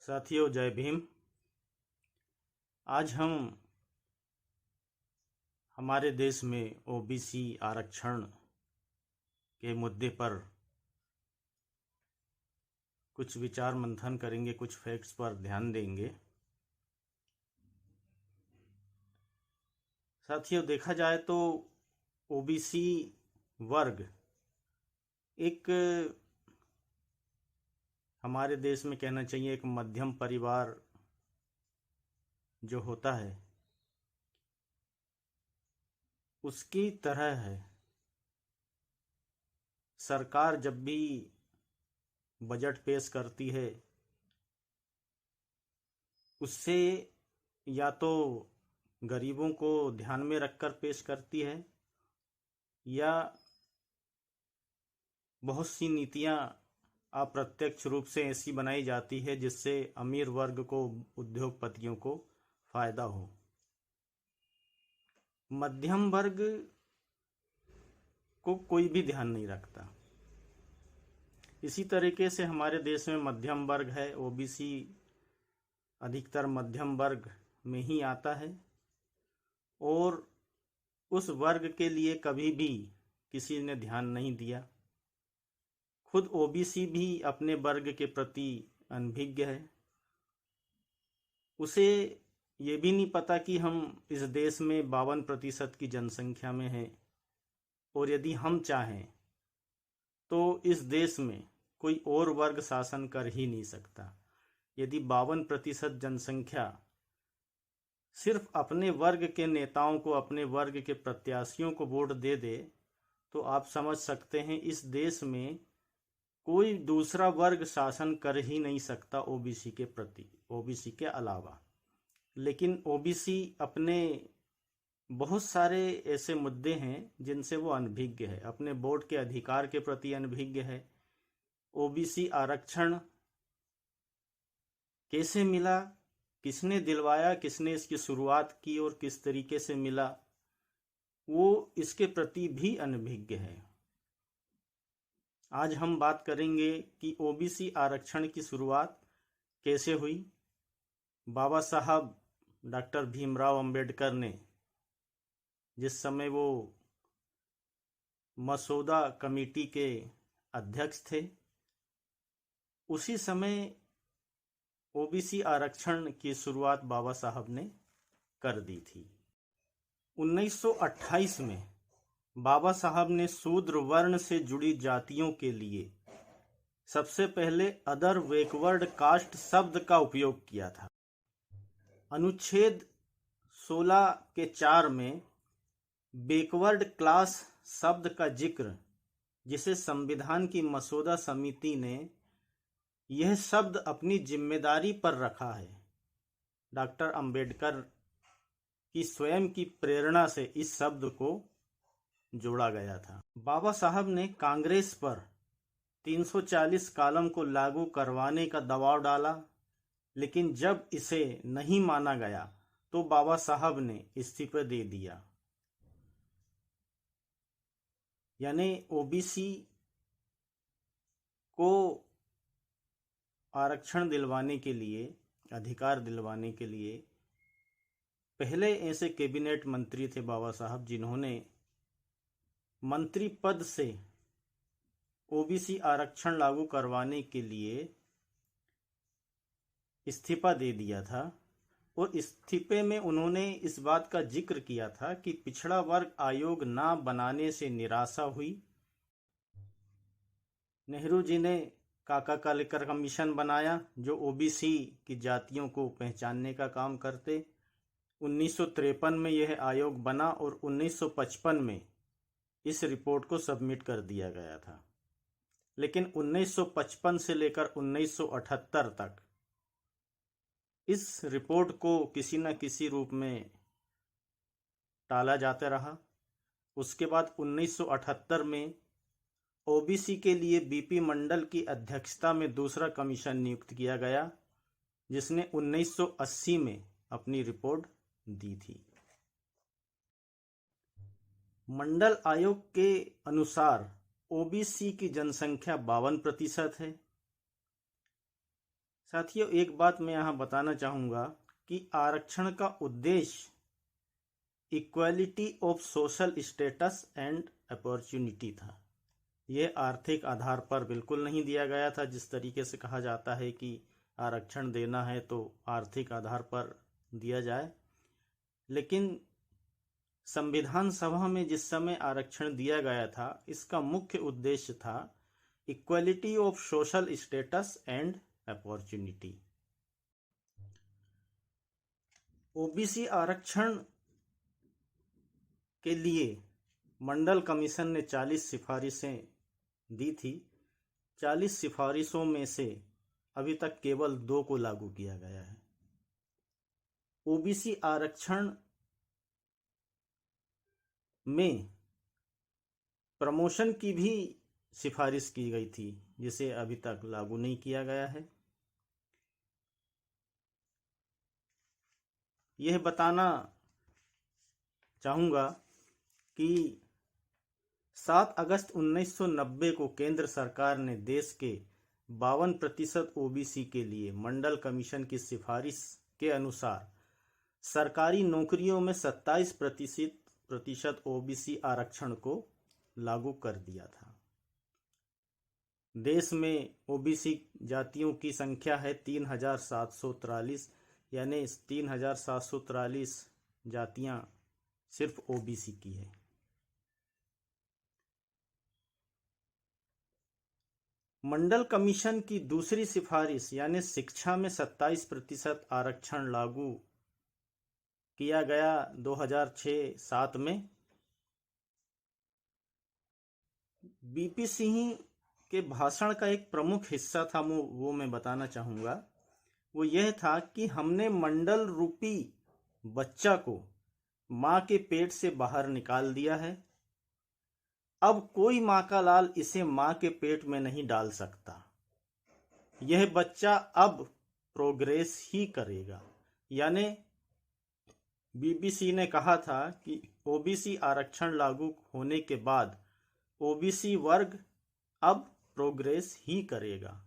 साथियों, जय भीम। आज हम हमारे देश में ओबीसी आरक्षण के मुद्दे पर कुछ विचार मंथन करेंगे, कुछ फैक्ट्स पर ध्यान देंगे। साथियों, देखा जाए तो ओबीसी वर्ग एक हमारे देश में कहना चाहिए एक मध्यम परिवार जो होता है उसकी तरह है। सरकार जब भी बजट पेश करती है उससे या तो गरीबों को ध्यान में रखकर पेश करती है या बहुत सी नीतियां अप्रत्यक्ष रूप से ऐसी बनाई जाती है जिससे अमीर वर्ग को, उद्योगपतियों को फायदा हो। मध्यम वर्ग को कोई भी ध्यान नहीं रखता। इसी तरीके से हमारे देश में मध्यम वर्ग है, ओबीसी अधिकतर मध्यम वर्ग में ही आता है और उस वर्ग के लिए कभी भी किसी ने ध्यान नहीं दिया। खुद ओबीसी भी अपने वर्ग के प्रति अनभिज्ञ है। उसे ये भी नहीं पता कि हम इस देश में 52% की जनसंख्या में हैं और यदि हम चाहें तो इस देश में कोई और वर्ग शासन कर ही नहीं सकता। यदि 52% जनसंख्या सिर्फ अपने वर्ग के नेताओं को, अपने वर्ग के प्रत्याशियों को वोट दे दे तो आप समझ सकते हैं इस देश में कोई दूसरा वर्ग शासन कर ही नहीं सकता ओबीसी के प्रति, ओबीसी के अलावा। लेकिन ओबीसी अपने बहुत सारे ऐसे मुद्दे हैं जिनसे वो अनभिज्ञ है। अपने वोट के अधिकार के प्रति अनभिज्ञ है। ओबीसी आरक्षण कैसे मिला, किसने दिलवाया, किसने इसकी शुरुआत की और किस तरीके से मिला, वो इसके प्रति भी अनभिज्ञ है। आज हम बात करेंगे कि ओबीसी आरक्षण की शुरुआत कैसे हुई। बाबा साहब डॉक्टर भीमराव अंबेडकर ने जिस समय वो मसौदा कमेटी के अध्यक्ष थे उसी समय ओबीसी आरक्षण की शुरुआत बाबा साहब ने कर दी थी। 1928 में बाबा साहब ने शूद्र वर्ण से जुड़ी जातियों के लिए सबसे पहले अदर बैकवर्ड कास्ट शब्द का उपयोग किया था। अनुच्छेद 16 के 4 में बैकवर्ड क्लास शब्द का जिक्र, जिसे संविधान की मसौदा समिति ने यह शब्द अपनी जिम्मेदारी पर रखा है। डॉक्टर अंबेडकर की स्वयं की प्रेरणा से इस शब्द को जोड़ा गया था। बाबा साहब ने कांग्रेस पर 340 कॉलम को लागू करवाने का दबाव डाला, लेकिन जब इसे नहीं माना गया तो बाबा साहब ने इस्तीफा दे दिया। यानी ओबीसी को आरक्षण दिलवाने के लिए, अधिकार दिलवाने के लिए पहले ऐसे कैबिनेट मंत्री थे बाबा साहब जिन्होंने मंत्री पद से ओबीसी आरक्षण लागू करवाने के लिए इस्तीफा दे दिया था और इस्तीफे में उन्होंने इस बात का जिक्र किया था कि पिछड़ा वर्ग आयोग ना बनाने से निराशा हुई। नेहरू जी ने काका कालेकर कमीशन बनाया जो ओबीसी की जातियों को पहचानने का काम करते। 1953 में यह आयोग बना और 1955 में इस रिपोर्ट को सबमिट कर दिया गया था। लेकिन 1955 से लेकर 1978 तक इस रिपोर्ट को किसी न किसी रूप में टाला जाता रहा। उसके बाद 1978 में ओबीसी के लिए बीपी मंडल की अध्यक्षता में दूसरा कमीशन नियुक्त किया गया जिसने 1980 में अपनी रिपोर्ट दी थी। मंडल आयोग के अनुसार ओबीसी की जनसंख्या 52% है। साथियों, एक बात मैं यहाँ बताना चाहूँगा कि आरक्षण का उद्देश्य equality of social status and opportunity था। यह आर्थिक आधार पर बिल्कुल नहीं दिया गया था। जिस तरीके से कहा जाता है कि आरक्षण देना है तो आर्थिक आधार पर दिया जाए, लेकिन संविधान सभा में जिस समय आरक्षण दिया गया था, इसका मुख्य उद्देश्य था equality of social status and opportunity. OBC आरक्षण के लिए मंडल कमीशन ने 40 सिफारिशें दी थी। 40 सिफारिशों में से अभी तक केवल 2 को लागू किया गया है। ओबीसी आरक्षण में प्रमोशन की भी सिफारिश की गई थी, जिसे अभी तक लागू नहीं किया गया है। यह बताना चाहूँगा कि 7 अगस्त 1990 को केंद्र सरकार ने देश के 52% ओबीसी के लिए मंडल कमीशन की सिफारिश के अनुसार सरकारी नौकरियों में 27% ओबीसी आरक्षण को लागू कर दिया था। देश में ओबीसी जातियों की संख्या है 3743, यानी 3743 जातियां सिर्फ ओबीसी की है। मंडल कमीशन की दूसरी सिफारिश यानी शिक्षा में 27% आरक्षण लागू किया गया 2006-07 में। बीपी सिंह के भाषण का एक प्रमुख हिस्सा था, वो मैं बताना चाहूँगा। वो यह था कि हमने मंडल रूपी बच्चा को माँ के पेट से बाहर निकाल दिया है। अब कोई माँ का लाल इसे माँ के पेट में नहीं डाल सकता। यह बच्चा अब प्रोग्रेस ही करेगा। यानी बीबीसी ने कहा था कि ओबीसी आरक्षण लागू होने के बाद ओबीसी वर्ग अब प्रोग्रेस ही करेगा।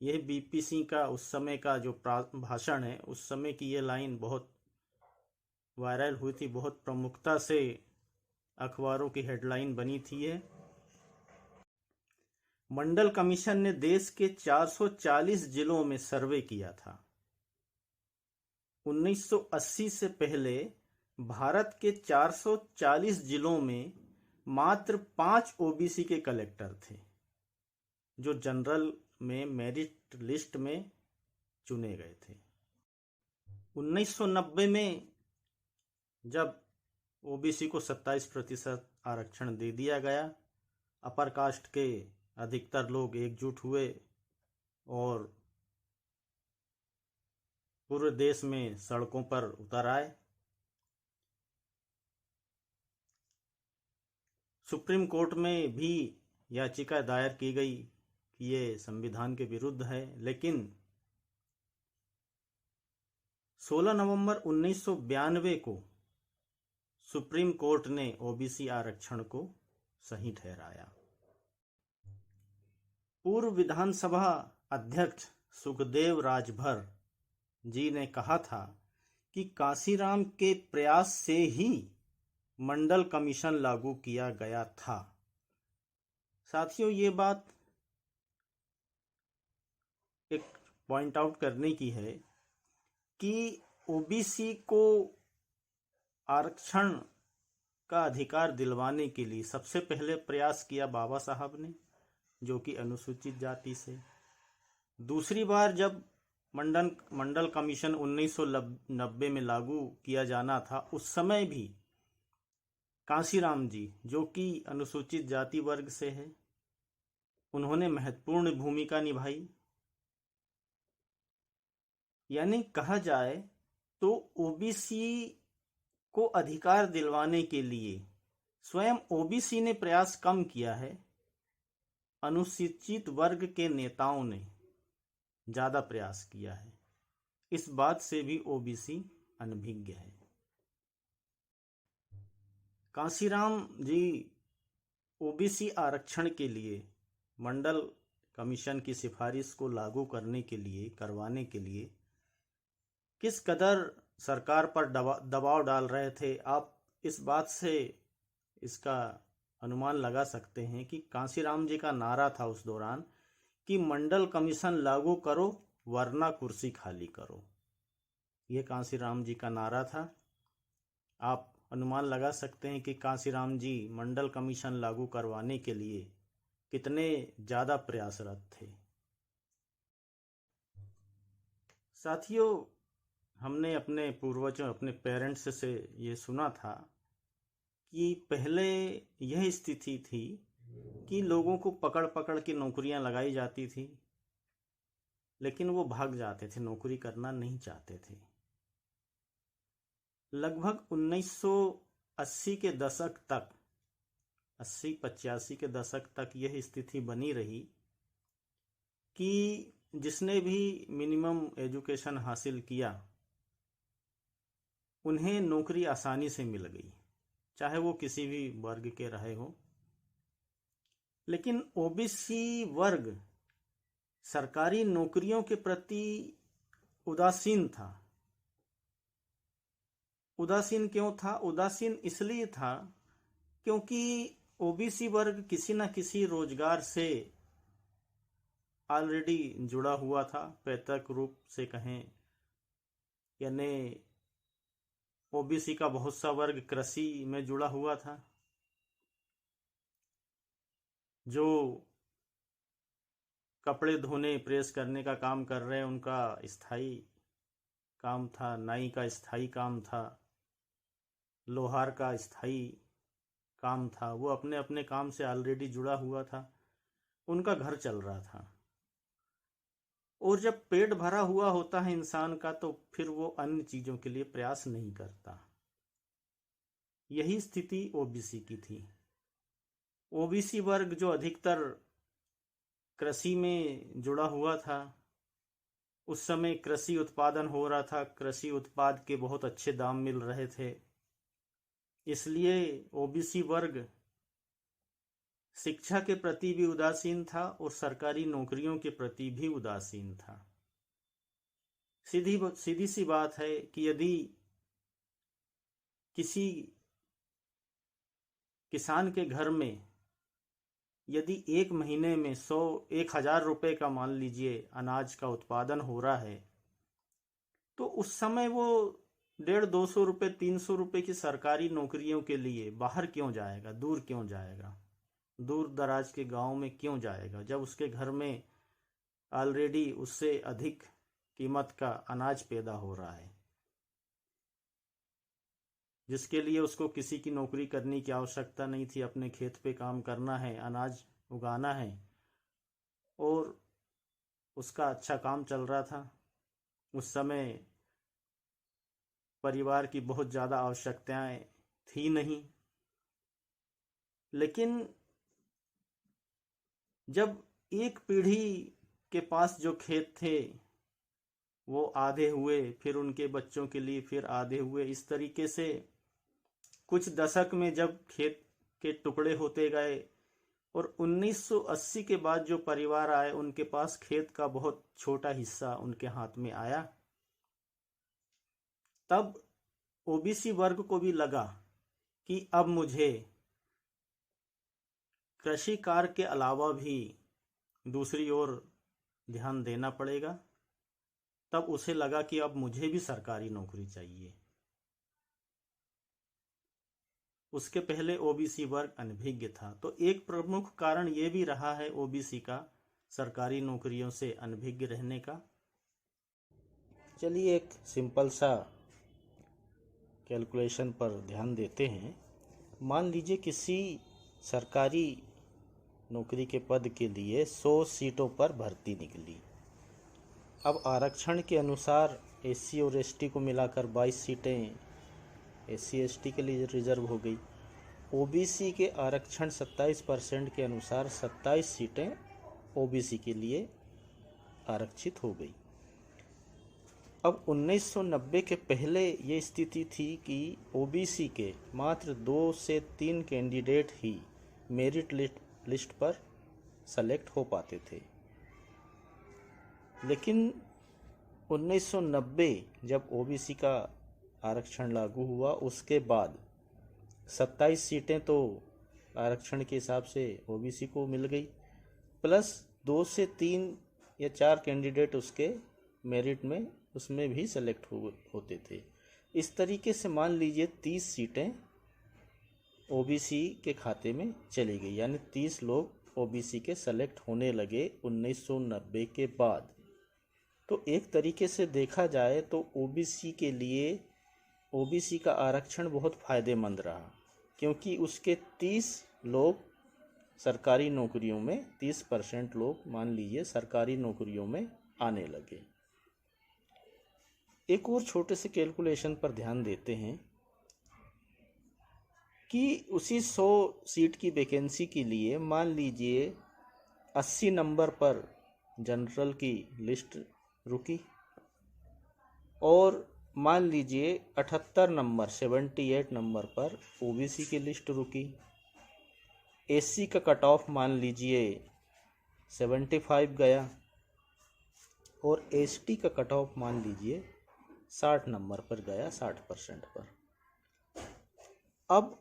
यह बीपी सिंह का उस समय का जो भाषण है, उस समय की ये लाइन बहुत वायरल हुई थी, बहुत प्रमुखता से अखबारों की हेडलाइन बनी थी। ये मंडल कमीशन ने देश के 440 जिलों में सर्वे किया था। 1980 से पहले भारत के 440 जिलों में मात्र 5 ओबीसी के कलेक्टर थे, जो जनरल में मेरिट लिस्ट में चुने गए थे। 1990 में जब ओबीसी को 27% आरक्षण दे दिया गया, अपर कास्ट के अधिकतर लोग एकजुट हुए और पूरे देश में सड़कों पर उतर आए। सुप्रीम कोर्ट में भी याचिका दायर की गई कि ये संविधान के विरुद्ध है, लेकिन 16 नवंबर 1992 को सुप्रीम कोर्ट ने ओबीसी आरक्षण को सही ठहराया। पूर्व विधानसभा अध्यक्ष सुखदेव राजभर जी ने कहा था कि कांशीराम के प्रयास से ही मंडल कमीशन लागू किया गया था। साथियों, ये बात एक पॉइंट आउट करने की है कि ओबीसी को आरक्षण का अधिकार दिलवाने के लिए सबसे पहले प्रयास किया बाबा साहब ने, जो कि अनुसूचित जाति से। दूसरी बार जब मंडल कमीशन 1990 में लागू किया जाना था, उस समय भी कांशीराम जी, जो कि अनुसूचित जाति वर्ग से है, उन्होंने महत्वपूर्ण भूमिका निभाई। यानी कहा जाए तो ओबीसी को अधिकार दिलवाने के लिए स्वयं ओबीसी ने प्रयास कम किया है, अनुसूचित वर्ग के नेताओं ने ज्यादा प्रयास किया है। इस बात से भी ओबीसी अनभिज्ञ है। कांशीराम जी ओबीसी आरक्षण के लिए मंडल कमीशन की सिफारिश को लागू करवाने के लिए किस कदर सरकार पर दबाव डाल रहे थे, आप इस बात से इसका अनुमान लगा सकते हैं कि कांशीराम जी का नारा था उस दौरान कि मंडल कमीशन लागू करो वरना कुर्सी खाली करो। ये कांशीराम जी का नारा था। आप अनुमान लगा सकते हैं कि कांशीराम जी मंडल कमीशन लागू करवाने के लिए कितने ज़्यादा प्रयासरत थे। साथियों, हमने अपने पूर्वजों, अपने पेरेंट्स से ये सुना था कि पहले यह स्थिति थी कि लोगों को पकड़ पकड़ के नौकरियां लगाई जाती थी, लेकिन वो भाग जाते थे, नौकरी करना नहीं चाहते थे। लगभग 1980 के दशक तक, 80-85 के दशक तक यह स्थिति बनी रही कि जिसने भी मिनिमम एजुकेशन हासिल किया उन्हें नौकरी आसानी से मिल गई, चाहे वो किसी भी वर्ग के रहे हो। लेकिन ओबीसी वर्ग सरकारी नौकरियों के प्रति उदासीन था। उदासीन क्यों था? उदासीन इसलिए था क्योंकि ओबीसी वर्ग किसी न किसी रोजगार से ऑलरेडी जुड़ा हुआ था, पैतृक रूप से कहें, यानी ओबीसी का बहुत सा वर्ग कृषि में जुड़ा हुआ था, जो कपड़े धोने, प्रेस करने का काम कर रहे हैं, उनका स्थायी काम था, नाई का स्थायी काम था, लोहार का स्थायी काम था। वो अपने अपने काम से ऑलरेडी जुड़ा हुआ था, उनका घर चल रहा था। और जब पेट भरा हुआ होता है इंसान का तो फिर वो अन्य चीज़ों के लिए प्रयास नहीं करता। यही स्थिति ओबीसी की थी। ओबीसी वर्ग जो अधिकतर कृषि में जुड़ा हुआ था, उस समय कृषि उत्पादन हो रहा था, कृषि उत्पाद के बहुत अच्छे दाम मिल रहे थे, इसलिए ओबीसी वर्ग शिक्षा के प्रति भी उदासीन था और सरकारी नौकरियों के प्रति भी उदासीन था। सीधी सी बात है कि यदि किसी किसान के घर में यदि एक महीने में 1,000 रुपये का, मान लीजिए, अनाज का उत्पादन हो रहा है, तो उस समय वो 150-200 रुपये, 300 रुपये की सरकारी नौकरियों के लिए बाहर क्यों जाएगा, दूर क्यों जाएगा, दूर दराज के गांव में क्यों जाएगा, जब उसके घर में ऑलरेडी उससे अधिक कीमत का अनाज पैदा हो रहा है, जिसके लिए उसको किसी की नौकरी करने की आवश्यकता नहीं थी। अपने खेत पे काम करना है, अनाज उगाना है, और उसका अच्छा काम चल रहा था। उस समय परिवार की बहुत ज़्यादा आवश्यकताएं थी नहीं। लेकिन जब एक पीढ़ी के पास जो खेत थे वो आधे हुए, फिर उनके बच्चों के लिए फिर आधे हुए, इस तरीके से कुछ दशक में जब खेत के टुकड़े होते गए और 1980 के बाद जो परिवार आए उनके पास खेत का बहुत छोटा हिस्सा उनके हाथ में आया, तब ओबीसी वर्ग को भी लगा कि अब मुझे कृषि कार्य के अलावा भी दूसरी ओर ध्यान देना पड़ेगा। तब उसे लगा कि अब मुझे भी सरकारी नौकरी चाहिए। उसके पहले ओबीसी वर्ग अनभिज्ञ था, तो एक प्रमुख कारण ये भी रहा है ओबीसी का सरकारी नौकरियों से अनभिज्ञ रहने का। चलिए एक सिंपल सा कैलकुलेशन पर ध्यान देते हैं। मान लीजिए किसी सरकारी नौकरी के पद के लिए 100 सीटों पर भर्ती निकली। अब आरक्षण के अनुसार एससी और एसटी को मिलाकर 22 सीटें एससी एसटी के लिए रिजर्व हो गई। ओबीसी के आरक्षण 27% के अनुसार 27 सीटें ओबीसी के लिए आरक्षित हो गई। अब 1990 के पहले ये स्थिति थी कि ओबीसी के मात्र 2 से 3 कैंडिडेट ही मेरिट लिस्ट पर सेलेक्ट हो पाते थे। लेकिन 1990 जब ओबीसी का आरक्षण लागू हुआ उसके बाद 27 सीटें तो आरक्षण के हिसाब से ओबीसी को मिल गई, प्लस 2 से 3 या 4 कैंडिडेट उसके मेरिट में उसमें भी सेलेक्ट होते थे। इस तरीके से मान लीजिए 30 सीटें ओबीसी के खाते में चली गई, यानी 30 लोग ओबीसी के सेलेक्ट होने लगे 1990 के बाद। तो एक तरीके से देखा जाए तो ओबीसी के लिए ओबीसी का आरक्षण बहुत फ़ायदेमंद रहा, क्योंकि उसके 30 लोग सरकारी नौकरियों में 30% लोग मान लीजिए सरकारी नौकरियों में आने लगे। एक और छोटे से कैलकुलेशन पर ध्यान देते हैं कि उसी 100 सीट की वैकेंसी के लिए मान लीजिए 80 नंबर पर जनरल की लिस्ट रुकी और मान लीजिए 78 नंबर पर ओबीसी की लिस्ट रुकी। एससी का कट ऑफ मान लीजिए 75 गया और एसटी का कट ऑफ मान लीजिए 60 नंबर पर गया, 60% पर। अब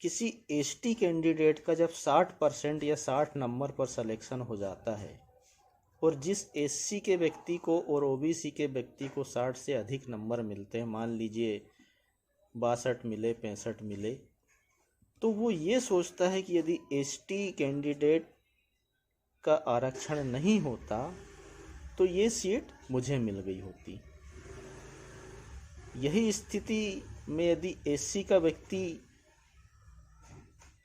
किसी एसटी कैंडिडेट का जब 60% या 60 नंबर पर सिलेक्शन हो जाता है और जिस एससी के व्यक्ति को और ओबीसी के व्यक्ति को 60 से अधिक नंबर मिलते हैं, मान लीजिए 62 मिले, 65 मिले, तो वो ये सोचता है कि यदि एसटी कैंडिडेट का आरक्षण नहीं होता तो ये सीट मुझे मिल गई होती। यही स्थिति में यदि एससी का व्यक्ति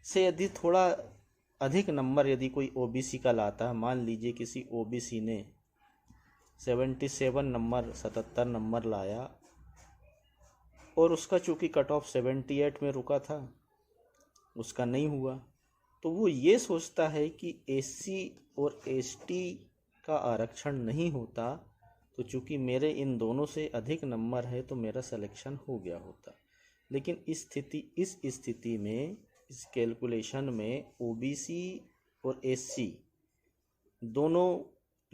से यदि थोड़ा अधिक नंबर यदि कोई ओबीसी का लाता है, मान लीजिए किसी ओबीसी ने 77 नंबर 77 नंबर लाया और उसका चूँकि कट ऑफ 78 में रुका था, उसका नहीं हुआ, तो वो ये सोचता है कि एससी और एसटी का आरक्षण नहीं होता तो चूँकि मेरे इन दोनों से अधिक नंबर है तो मेरा सिलेक्शन हो गया होता। लेकिन इस स्थिति में इस कैलकुलेशन में ओबीसी और एससी दोनों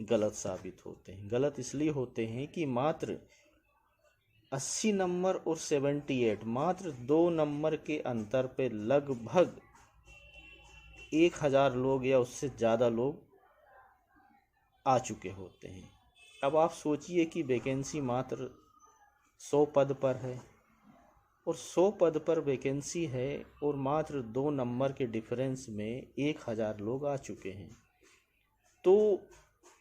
गलत साबित होते हैं। गलत इसलिए होते हैं कि मात्र 80 नंबर और 78 मात्र 2 नंबर के अंतर पे लगभग 1000 लोग या उससे ज़्यादा लोग आ चुके होते हैं। अब आप सोचिए कि वैकेंसी मात्र 100 पद पर है और 100 पद पर वैकेंसी है और मात्र 2 नंबर के डिफरेंस में 1000 लोग आ चुके हैं। तो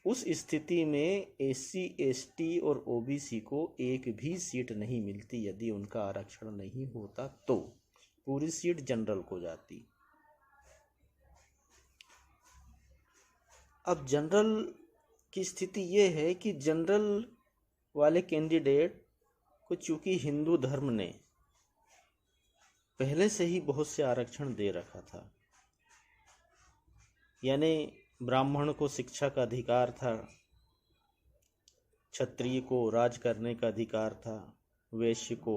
उस स्थिति में एससी, एसटी और ओबीसी को एक भी सीट नहीं मिलती। यदि उनका आरक्षण नहीं होता तो पूरी सीट जनरल को जाती। अब जनरल की स्थिति ये है कि जनरल वाले कैंडिडेट को चूँकि हिंदू धर्म ने पहले से ही बहुत से आरक्षण दे रखा था, यानी ब्राह्मण को शिक्षा का अधिकार था, क्षत्रिय को राज करने का अधिकार था, वैश्य को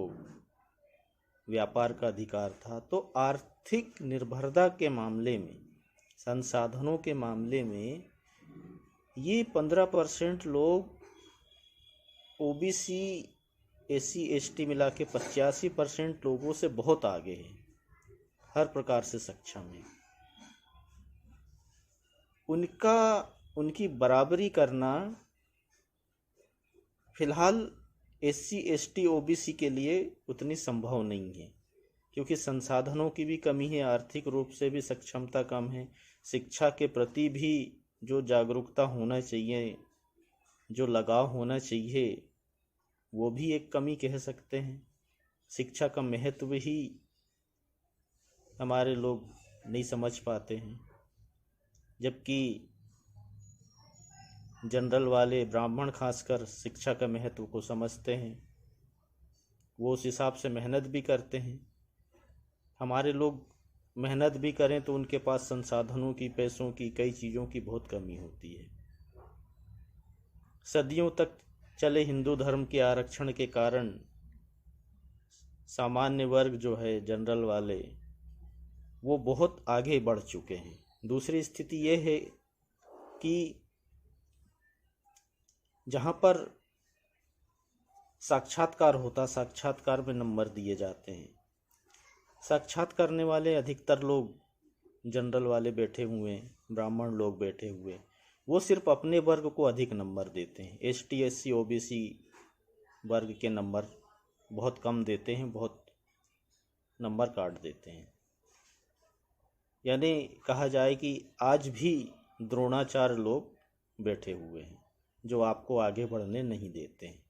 व्यापार का अधिकार था। तो आर्थिक निर्भरता के मामले में, संसाधनों के मामले में ये 15% लोग ओबीसी, एससी, एसटी मिला के 85% लोगों से बहुत आगे हैं, हर प्रकार से सक्षम है। उनकी बराबरी करना फिलहाल एससी, एसटी, ओबीसी के लिए उतनी संभव नहीं है, क्योंकि संसाधनों की भी कमी है, आर्थिक रूप से भी सक्षमता कम है, शिक्षा के प्रति भी जो जागरूकता होना चाहिए, जो लगाव होना चाहिए, वो भी एक कमी कह सकते हैं। शिक्षा का महत्व ही हमारे लोग नहीं समझ पाते हैं, जबकि जनरल वाले, ब्राह्मण खासकर शिक्षा का महत्व को समझते हैं, वो उस हिसाब से मेहनत भी करते हैं। हमारे लोग मेहनत भी करें तो उनके पास संसाधनों की, पैसों की, कई चीज़ों की बहुत कमी होती है। सदियों तक चले हिंदू धर्म के आरक्षण के कारण सामान्य वर्ग जो है, जनरल वाले, वो बहुत आगे बढ़ चुके हैं। दूसरी स्थिति ये है कि जहाँ पर साक्षात्कार होता, साक्षात्कार में नंबर दिए जाते हैं। साक्षात करने वाले अधिकतर लोग जनरल वाले बैठे हुए हैं, ब्राह्मण लोग बैठे हुए हैं, वो सिर्फ अपने वर्ग को अधिक नंबर देते हैं। ST SC OBC वर्ग के नंबर बहुत कम देते हैं, बहुत नंबर काट देते हैं। यानी कहा जाए कि आज भी द्रोणाचार्य लोग बैठे हुए हैं जो आपको आगे बढ़ने नहीं देते हैं।